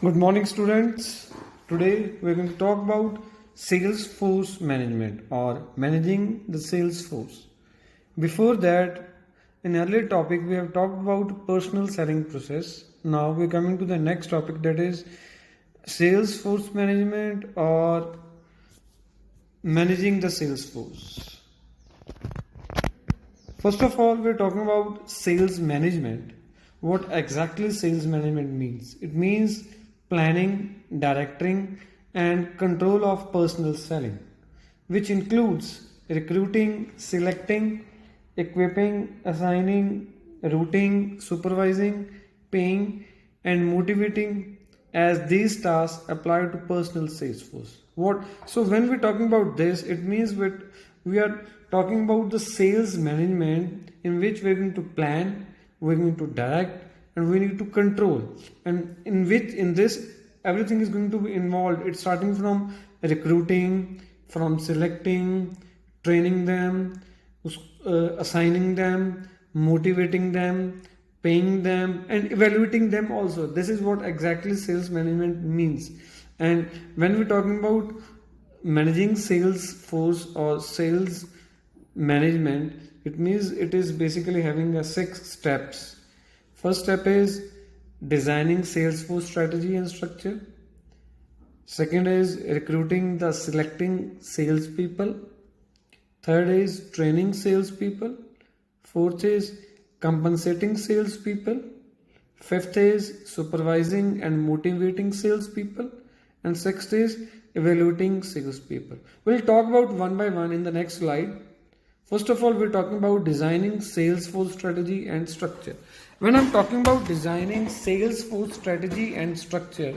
Good morning, students. Today we're going to talk about sales force management or managing the sales force. Before that, in earlier topic we have talked about personal selling process. Now we're coming to the next topic, that is sales force management or managing the sales force. First of all, we're talking about sales management. What exactly sales management means? It means planning, directing, and control of personal selling, which includes recruiting, selecting, equipping, assigning, routing, supervising, paying, and motivating, as these tasks apply to personal sales force. So when we're talking about this, it means we are talking about the sales management in which we're going to plan, we're going to direct, and we need to control, and in this everything is going to be involved. It's starting from recruiting, from selecting, training them, assigning them, motivating them, paying them, and evaluating them also. This is what exactly sales management means. And when we're talking about managing sales force or sales management, it means it is basically having a 6 steps. First step is designing sales force strategy and structure. Second is recruiting the selecting salespeople. Third is training salespeople. Fourth is compensating salespeople. Fifth is supervising and motivating salespeople. And sixth is evaluating salespeople. We'll talk about one by one in the next slide. First of all, we're talking about designing sales force strategy and structure. When I'm talking about designing sales force strategy and structure,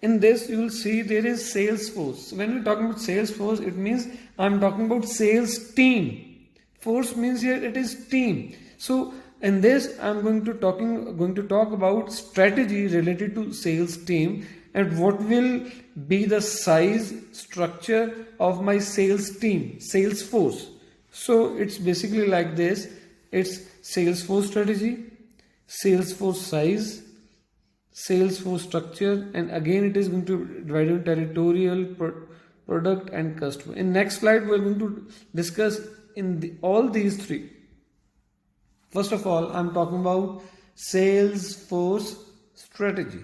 in this you will see there is sales force. When we're talking about sales force, it means I'm talking about sales team. Force means here it is team. So in this I'm going to talk about strategy related to sales team and what will be the size structure of my sales team, sales force. So it's basically like this. It's sales force strategy, sales force size, sales force structure, and again it is going to divide into territorial, product, and customer. In next slide we're going to discuss all these three. First of all, I'm talking about sales force strategy.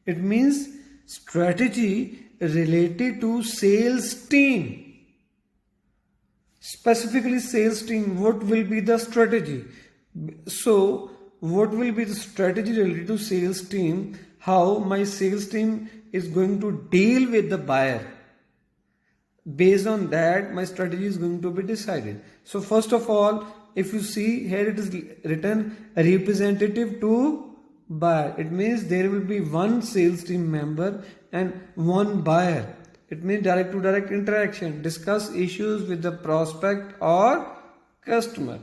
It means strategy related to sales team. Specifically sales team, what will be the strategy? So what will be the strategy related to sales team? How my sales team is going to deal with the buyer? Based on that, my strategy is going to be decided. So first of all, if you see here, it is written representative to buyer. It means there will be one sales team member and one buyer. It means direct to direct interaction, discuss issues with the prospect or customer.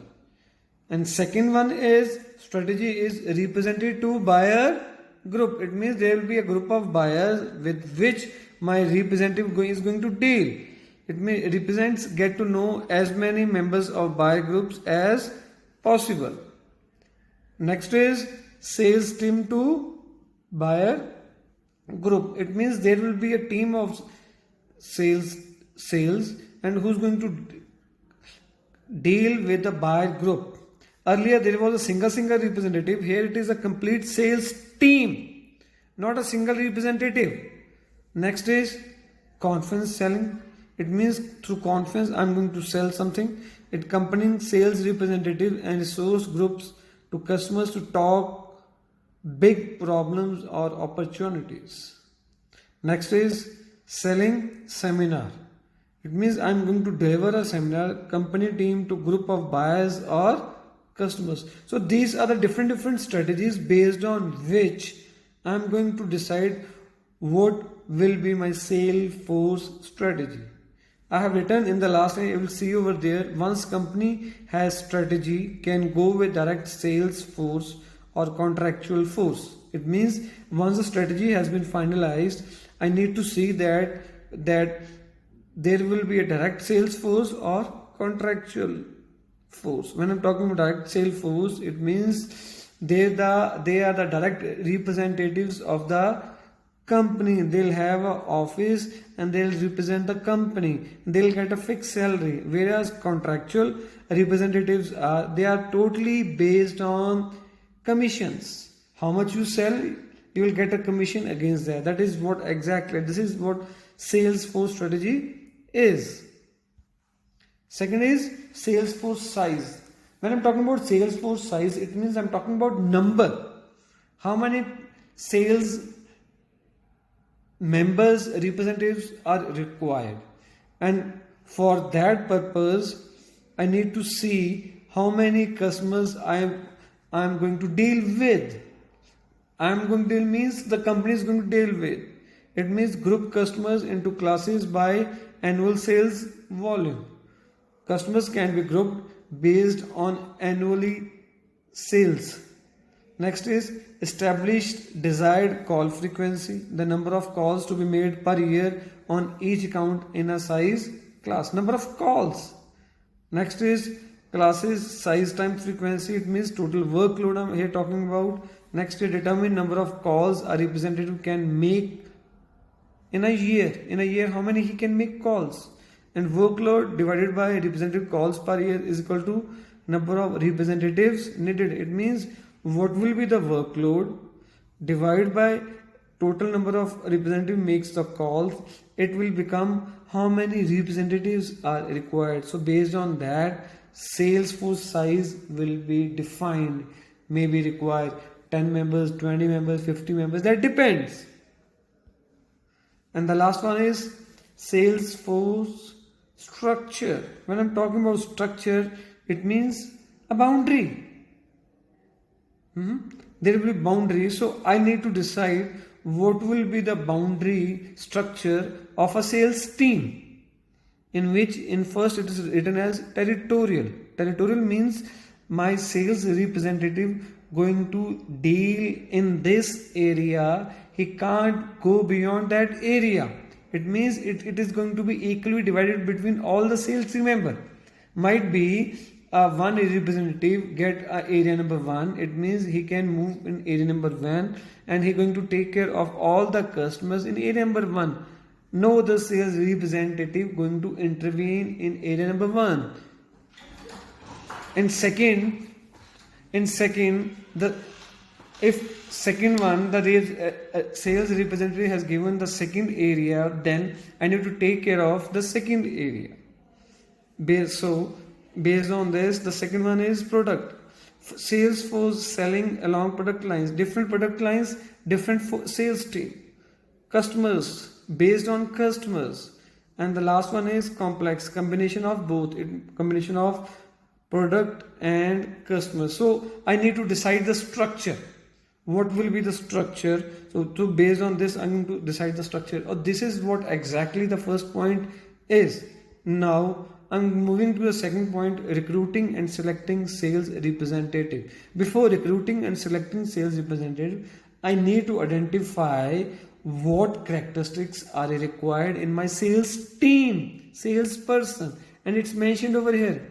And second one is strategy is represented to buyer group. It means there will be a group of buyers with which my representative is going to deal. It may represents get to know as many members of buyer groups as possible. Next is sales team to buyer group. It means there will be a team of sales and who's going to deal with the buyer group. Earlier there was a single representative. Here it is a complete sales team, not a single representative. Next is conference selling. It means through conference I'm going to sell something. It accompanying sales representative and resource groups to customers to talk big problems or opportunities. Next is selling seminar. It means I'm going to deliver a seminar, company team to group of buyers or customers. So these are the different strategies based on which I'm going to decide what will be my sales force strategy. I have written in the last line, you will see over there, once company has strategy, can go with direct sales force or contractual force. It means once the strategy has been finalized, I need to see that there will be a direct sales force or contractual force. When I'm talking about direct sales force, it means they are the direct representatives of the company, they'll have an office and they'll represent the company, they'll get a fixed salary, whereas contractual representatives are, they are totally based on commissions. How much you sell, you will get a commission against that. That is what exactly, this is what sales force strategy is. Second is sales force size. When I'm talking about sales force size, it means I'm talking about number. How many sales members, representatives are required, and for that purpose I need to see how many customers I'm going to deal with. I'm going to deal means the company is going to deal with. It means group customers into classes by annual sales volume. Customers can be grouped based on annually sales. Next is established desired call frequency, the number of calls to be made per year on each account in a size class. Number of calls. Next is classes size time frequency, it means total workload I'm here talking about. Next is determine number of calls a representative can make in a year. In a year, how many he can make calls. And workload divided by representative calls per year is equal to number of representatives needed. It means what will be the workload divided by total number of representative makes the calls, it will become how many representatives are required. So based on that, sales force size will be defined. Maybe require 10 members, 20 members, 50 members, that depends. And the last one is sales force structure. When I'm talking about structure, it means a boundary. There will be boundary, so I need to decide what will be the boundary structure of a sales team, in which in first it is written as territorial. Territorial means my sales representative going to deal in this area, he can't go beyond that area. It means it is going to be equally divided between all the sales team member. Might be one representative get area number 1, it means he can move in area number 1 and he going to take care of all the customers in area number 1. No other sales representative going to intervene in area number 1. And second, if second one, the sales representative has given the second area, then I need to take care of the second area. Based on this, the second one is product. Sales force selling along product lines, different product lines, different sales team. Customers, based on customers. And the last one is complex, combination of both, combination of product and customer. So I need to decide the structure. What will be the structure? So based on this, I'm going to decide the structure. This is what exactly the first point is. Now I'm moving to the second point, recruiting and selecting sales representative. Before recruiting and selecting sales representative, I need to identify what characteristics are required in my sales team, salesperson, and it's mentioned over here.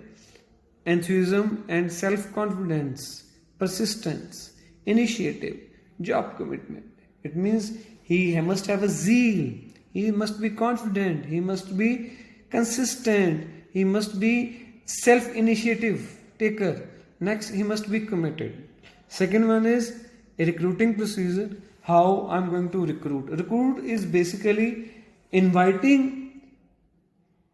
Enthusiasm and self-confidence, persistence, initiative, job commitment. It means he must have a zeal, he must be confident, he must be consistent, he must be self-initiative taker. Next, he must be committed. Second one is a recruiting procedure. How I'm going to recruit. Recruit is basically inviting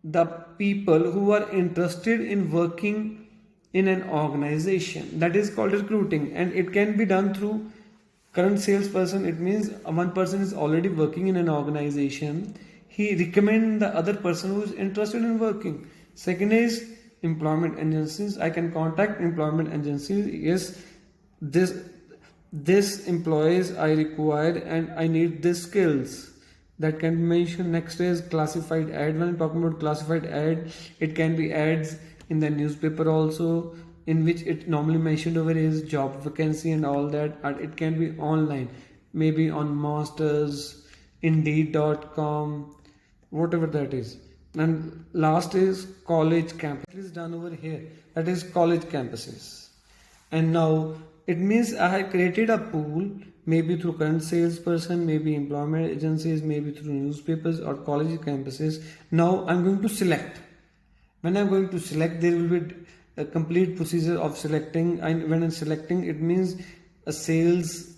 the people who are interested in working in an organization. That is called recruiting, and it can be done through current salesperson. It means one person is already working in an organization, he recommend the other person who is interested in working. Second is employment agencies. I can contact employment agencies. Yes, this employees I required and I need these skills. That can be mentioned. Next is classified ad. When I'm talking about classified ad, it can be ads in the newspaper also, in which it normally mentioned over is job vacancy and all that. And it can be online, maybe on Monsters, Indeed.com, whatever that is. And last is college campus. It is done over here. That is college campuses. And now It means I have created a pool, maybe through current salesperson, maybe employment agencies, maybe through newspapers or college campuses. Now I'm going to select. When I'm going to select, there will be a complete procedure of selecting. And when I'm selecting, it means a sales,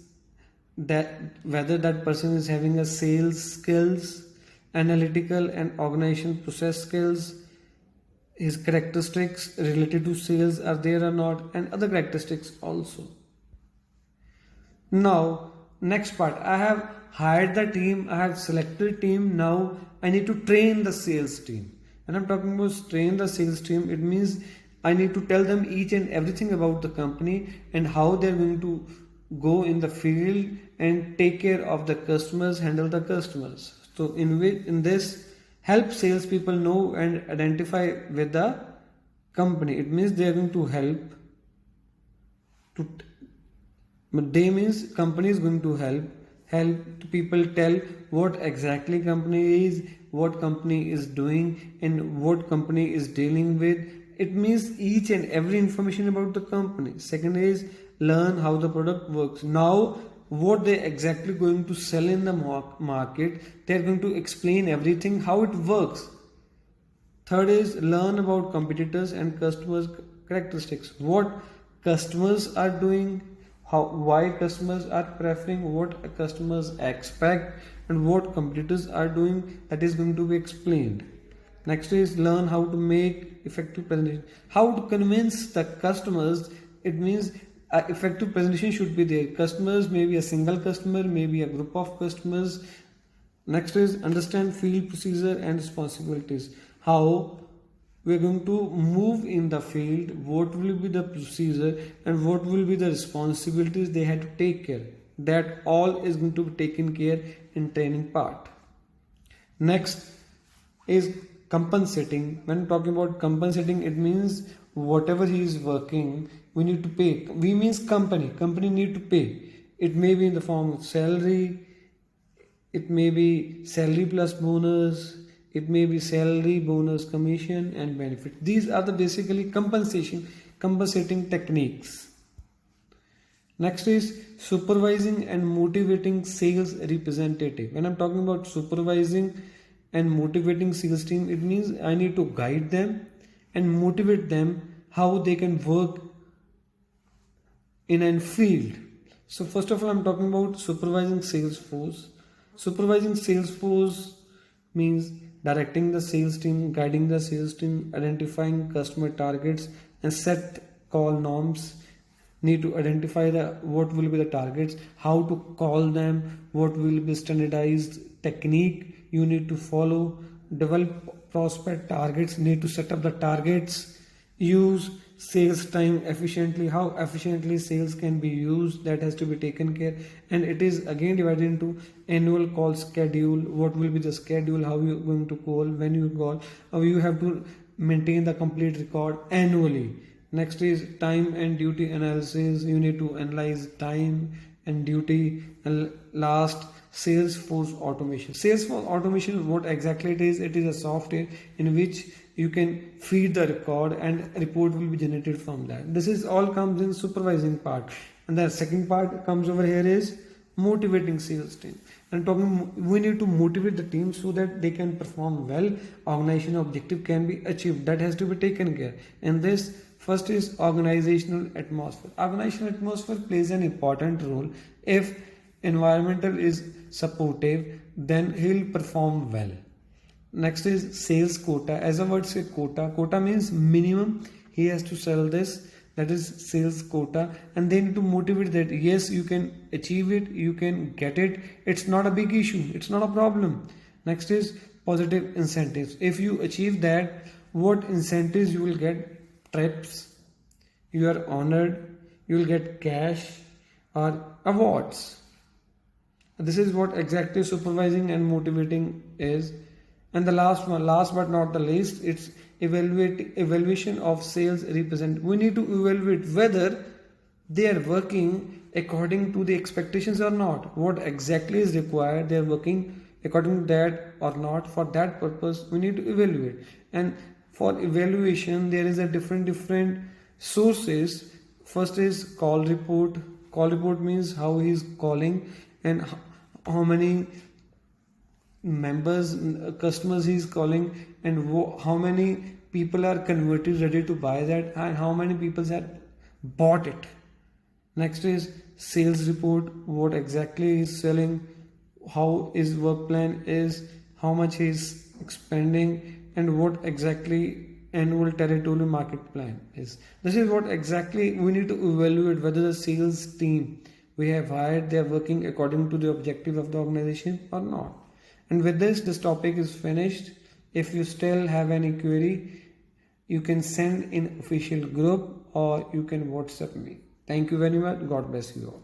that whether that person is having a sales skills, analytical and organization process skills, his characteristics related to sales are there or not, and other characteristics also. Now next part, I have hired the team, I have selected team. Now I need to train the sales team. When I'm talking about train the sales team, it means I need to tell them each and everything about the company and how they're going to go in the field and take care of the customers, handle the customers. So in this, help salespeople know and identify with the company. It means they are going to help to, but they means company is going to help people tell what exactly company is, what company is doing, and what company is dealing with. It means each and every information about the company. Second is learn how the product works. Now what they exactly going to sell in the market, they are going to explain everything how it works. Third is learn about competitors and customers characteristics, what customers are doing, how, why customers are preferring, what customers expect, and what competitors are doing. That is going to be explained. Next is learn how to make effective presentation, how to convince the customers. It means effective presentation should be there. Customers may be a single customer, maybe a group of customers. Next is understand field procedure and responsibilities, how we are going to move in the field, what will be the procedure and what will be the responsibilities they have to take care. That all is going to be taken care in training part. Next is compensating. When talking about compensating, it means whatever he is working, we need to pay. We means company need to pay. It may be in the form of salary, it may be salary plus bonus, it may be salary, bonus, commission and benefit. These are the basically compensating techniques. Next is supervising and motivating sales representative. When I'm talking about supervising and motivating sales team, it means I need to guide them and motivate them how they can work in a field. So first of all, I'm talking about supervising sales force. Supervising sales force means directing the sales team, guiding the sales team, identifying customer targets and set call norms. Need to identify the what will be the targets, how to call them, what will be standardized technique you need to follow, develop prospect targets, need to set up the targets, use sales time efficiently, how efficiently sales can be used, that has to be taken care. And it is again divided into annual call schedule, what will be the schedule, how you are going to call, when you call, how you have to maintain the complete record annually. Next is time and duty analysis, you need to analyze time and duty. And last, Salesforce automation. Salesforce automation, what exactly it is a software in which you can feed the record and a report will be generated from that. This is all comes in supervising part. And the second part comes over here is motivating sales team. And talking, we need to motivate the team so that they can perform well, organization objective can be achieved, that has to be taken care. And this first is organizational atmosphere. Organizational atmosphere plays an important role. If environmental is supportive, then he'll perform well. Next is sales quota. As a word say quota means minimum he has to sell this, that is sales quota. And they need to motivate that yes, you can achieve it, you can get it, it's not a big issue, it's not a problem. Next is positive incentives. If you achieve that, what incentives you will get? Trips, you are honored, you will get cash or awards. This is what exactly supervising and motivating is. And the last one, last but not the least, it's evaluation of sales representative. We need to evaluate whether they are working according to the expectations or not. What exactly is required, they are working according to that or not. For that purpose, we need to evaluate. And for evaluation, there is a different sources First is call report. Call report means how he is calling and how many members, customers he is calling, and how many people are converted ready to buy that, and how many people have bought it. Next is sales report. What exactly is selling, how his work plan is, how much he is expending, and what exactly annual territorial market plan is. This is what exactly we need to evaluate whether the sales team we have hired, they are working according to the objective of the organization or not. And with this topic is finished. If you still have any query, you can send in official group or you can WhatsApp me. Thank you very much. God bless you all.